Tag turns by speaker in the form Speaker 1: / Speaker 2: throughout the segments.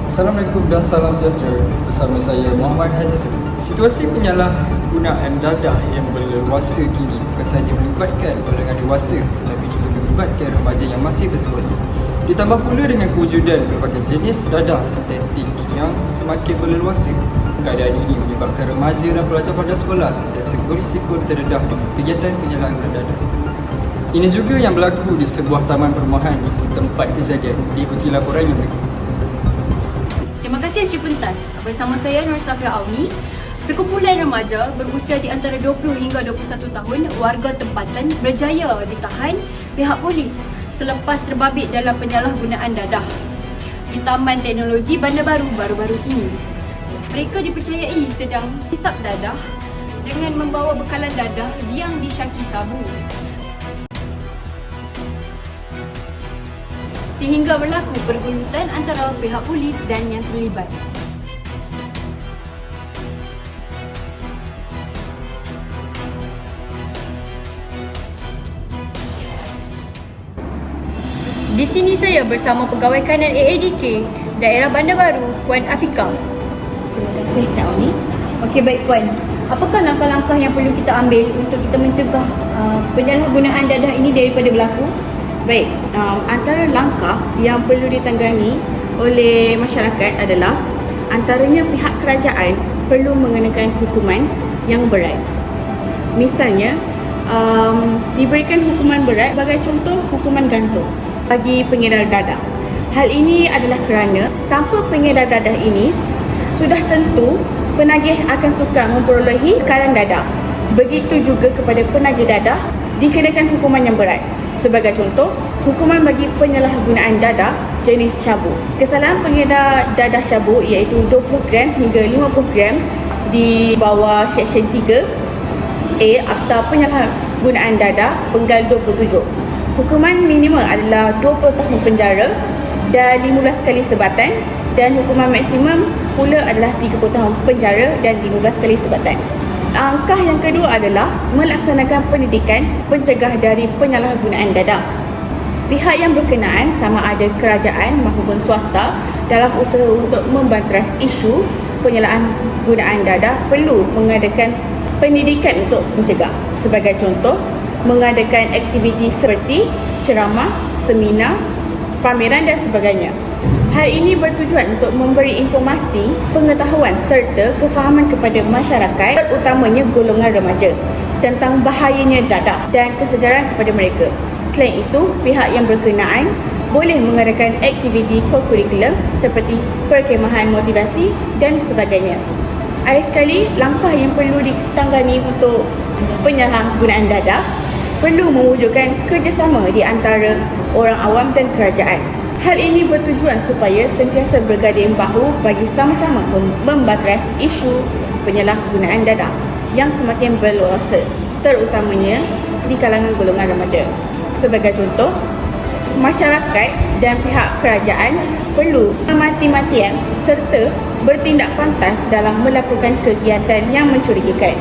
Speaker 1: Assalamualaikum dan salam sejahtera. Bersama saya Muhammad Haziz. Situasi penyalahgunaan dadah yang berleluasa kini bukan sahaja melibatkan golongan dewasa, tetapi juga melibatkan remaja yang masih terseluar. Ditambah pula dengan kewujudan berbagai jenis dadah sintetik yang semakin berleluasa. Keadaan ini menyebabkan remaja dan pelajar pada sekolah sentiasa berisiko terdedah dengan kegiatan penyalahgunaan dadah. Ini juga yang berlaku di sebuah taman perumahan di setempat kejadian. Diikuti laporan yang berikut.
Speaker 2: Terima kasih Sri Pentas. Bersama saya Nur Safia Auni. Sekumpulan remaja berusia di antara 20 hingga 21 tahun warga tempatan berjaya ditahan pihak polis selepas terbabit dalam penyalahgunaan dadah di Taman Teknologi Bandar Baru baru-baru ini. Mereka dipercayai sedang hisap dadah dengan membawa bekalan dadah yang disyaki sabu, sehingga berlaku pergulutan antara pihak polis dan yang terlibat. Di sini saya bersama Pegawai Kanan AADK Daerah Bandar Baru, Puan Afika. Terima kasih Cik Auni. Okey, baik Puan. Apakah langkah-langkah yang perlu kita ambil untuk kita mencegah penyalahgunaan dadah ini daripada berlaku?
Speaker 3: Baik, antara langkah yang perlu ditangani oleh masyarakat adalah antaranya pihak kerajaan perlu mengenakan hukuman yang berat. Misalnya, diberikan hukuman berat sebagai contoh hukuman gantung bagi pengedar dadah. Hal ini adalah kerana tanpa pengedar dadah ini, sudah tentu penagih akan sukar memperolehi bekalan dadah. Begitu juga kepada penagih dadah dikenakan hukuman yang berat. Sebagai contoh, hukuman bagi penyalahgunaan dadah jenis syabu. Kesalahan pengedar dadah syabu iaitu 20 gram hingga 50 gram di bawah Seksyen 3A Akta Penyalahgunaan Dadah Penggal 27. Hukuman minimal adalah 20 tahun penjara dan 15 kali sebatan, dan hukuman maksimum pula adalah 30 tahun penjara dan 15 kali sebatan. Langkah yang kedua adalah melaksanakan pendidikan pencegah dari penyalahgunaan dadah. Pihak yang berkenaan sama ada kerajaan maupun swasta dalam usaha untuk membanteras isu penyalahgunaan dadah perlu mengadakan pendidikan untuk mencegah. Sebagai contoh, mengadakan aktiviti seperti ceramah, seminar, pameran dan sebagainya. Hal ini bertujuan untuk memberi informasi, pengetahuan serta kefahaman kepada masyarakat, terutamanya golongan remaja, tentang bahayanya dadah dan kesedaran kepada mereka. Selain itu, pihak yang berkenaan boleh mengadakan aktiviti co-curriculum seperti perkemahan motivasi dan sebagainya. Ada sekali, langkah yang perlu ditangani untuk penyalahgunaan dadah perlu mewujudkan kerjasama di antara orang awam dan kerajaan. Hal ini bertujuan supaya sentiasa berganding bahu bagi sama-sama membanteras isu penyalahgunaan dadah yang semakin berluasa, terutamanya di kalangan golongan remaja. Sebagai contoh, masyarakat dan pihak kerajaan perlu mati-matian serta bertindak pantas dalam melakukan kegiatan yang mencurigakan.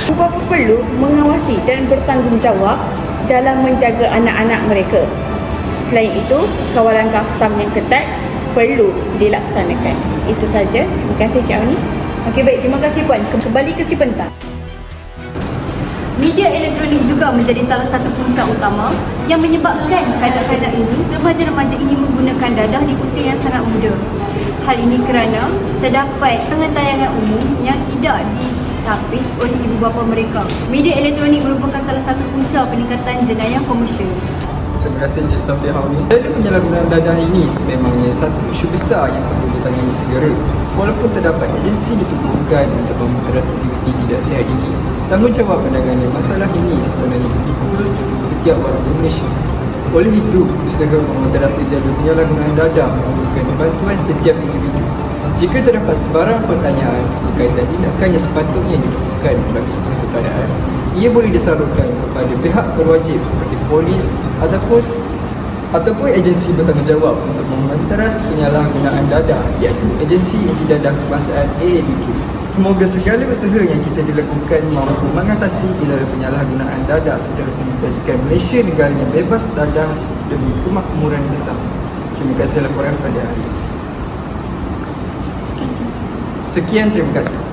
Speaker 3: Juga perlu mengawasi dan bertanggungjawab dalam menjaga anak-anak mereka. Selain itu, kawalan custom yang ketat perlu dilaksanakan. Itu saja. Terima kasih Cik Auni.
Speaker 2: Okey, baik. Terima kasih Puan. Kembali ke Sri Pentas. Media elektronik juga menjadi salah satu punca utama yang menyebabkan kanak-kanak ini, remaja-remaja ini menggunakan dadah di usia yang sangat muda. Hal ini kerana terdapat tayangan umum yang tidak ditapis oleh ibu bapa mereka. Media elektronik merupakan salah satu punca peningkatan jenayah komersial.
Speaker 1: Terima kasih Encik Safia Auni. Jadi penyalahgunaan dadah ini sememangnya satu isu besar yang perlu ditangani segera. Walaupun terdapat agensi ditubuhkan untuk memeteras aktiviti tidak sihat ini, tanggungjawab menangani masalah ini sebenarnya dipikul setiap warga Malaysia. Oleh itu, usaha memeteras jalur penyalahgunaan dadah memerlukan bantuan setiap individu. Jika terdapat sebarang pertanyaan berkaitan tindakan yang sepatutnya dilakukan bagi setiap keadaan, ia boleh disalurkan kepada pihak berwajib seperti polis ataupun agensi bertanggungjawab untuk mementeras penyalahgunaan dadah, iaitu Agensi Anti Dadah Kebangsaan AADK. Semoga segala usaha yang kita dilakukan mampu mengatasi gejala penyalahgunaan dadah seterusnya menjadikan Malaysia negara yang bebas dadah demi kemakmuran bersama. Terima kasih laporan pada hari ini. Sekian, terima kasih.